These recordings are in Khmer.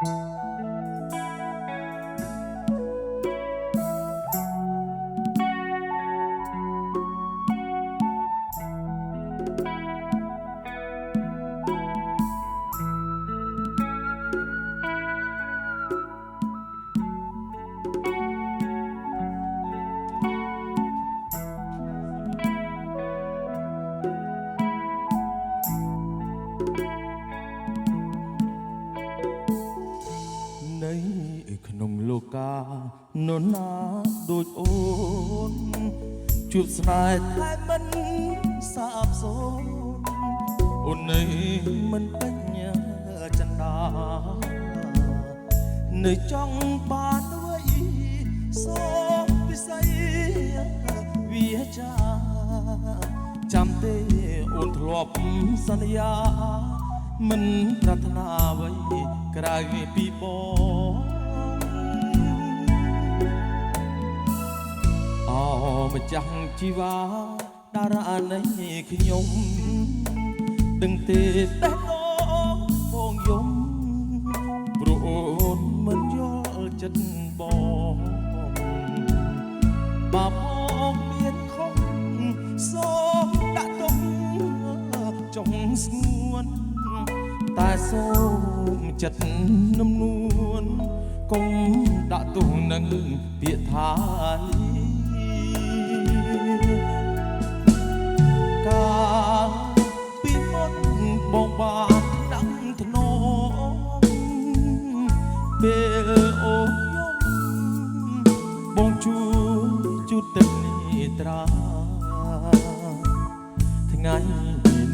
ในក្នុងលោកកានរណាដូចអូនជួបស្នេហ៍តែមិនសាបសូន្យអូននៅមិនពេញចន្ទានៅចង់បានអ្វីសូមពិសីវាចាចាំទេអូនធ្លាប់សន្យាមិនប្រាថ្នាអ្វីក្រៅពីបងអូម្ចាស់ជីវ៉ាតារានៃខ្ញុំដឹងទេតែបងយំព្រោះអូនមិនយល់ចិត្តបងបាបងមានខុសសូមដាក់ទុកចុងស្ងួនតែសូមចិត្តនំនួនកុំដាក់ទោសនឹងពាក្យថាកាលពីមុនបងបានដឹងធ្នមពេលអូនយំបងជួបទឹកនេះត្រាថ្ងៃ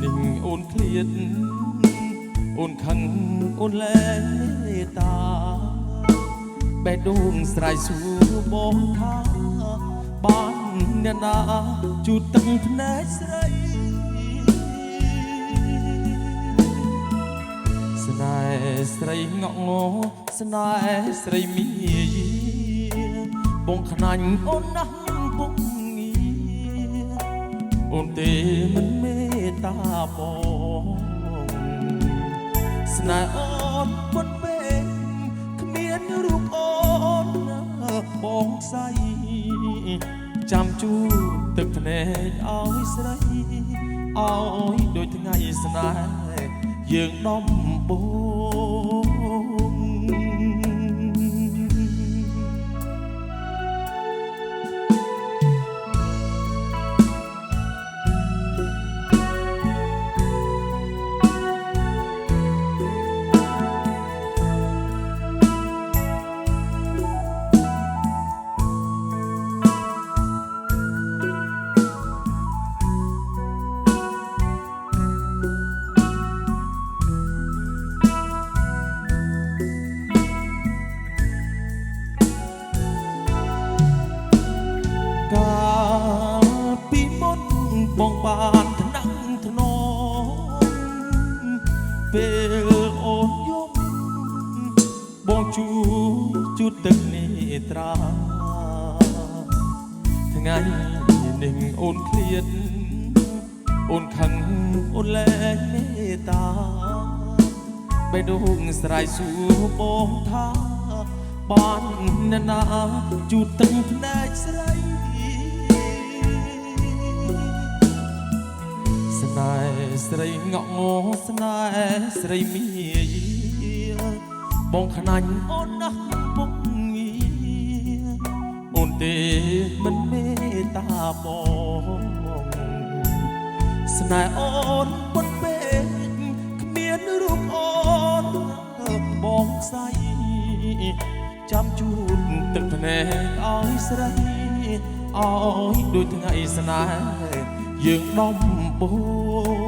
នេះអូនឃ្លាតអូនខឹងអូនលែងមេត្តាបេះដូងស្រ័យសួរបងថាបានអ្នកណាជូតទឹកភ្នែកស្រីស្នេហ៍ស្រីងក់ងស្នេហ៍ស្រីមាយាបងខ្នាញ់អូនណាស់ពុកងារអូនទេមិនមេត្តាបងស្នេហ៍អូនពុតពេកគ្មានរូបអូនបងស្អីចាំជួទឹកភ្នែកឲ្យស្រីឲ្យដូចថ្ងៃស្នេហ៍យើងដំបូងបងបានថ្នាំងថ្នមពេលអូនយំបងជួបទឹកនេះត្រាថ្ងៃនេះអូនឃ្លាតអូនខឹងអូនលែងមេត្តាបេះដូងស្រ័យសួរបងថាបានអ្នកណាជួបទឹកភ្នែកស្រីស្នេហ៍ស្រីងក់ងស្នេហ៍ស្រីមាយាបងខ្នាញ់អូនណាស់ពុកងារអូនទេមិនមេត្តាបងស្នេហ៍អូនពុតពេកគ្មានរូបអូនបងស្អីចាំជួបទឹកភ្នែកឲ្យស្រីឲ្យដូចថ្ងៃស្នេហ៍យើងដំបូង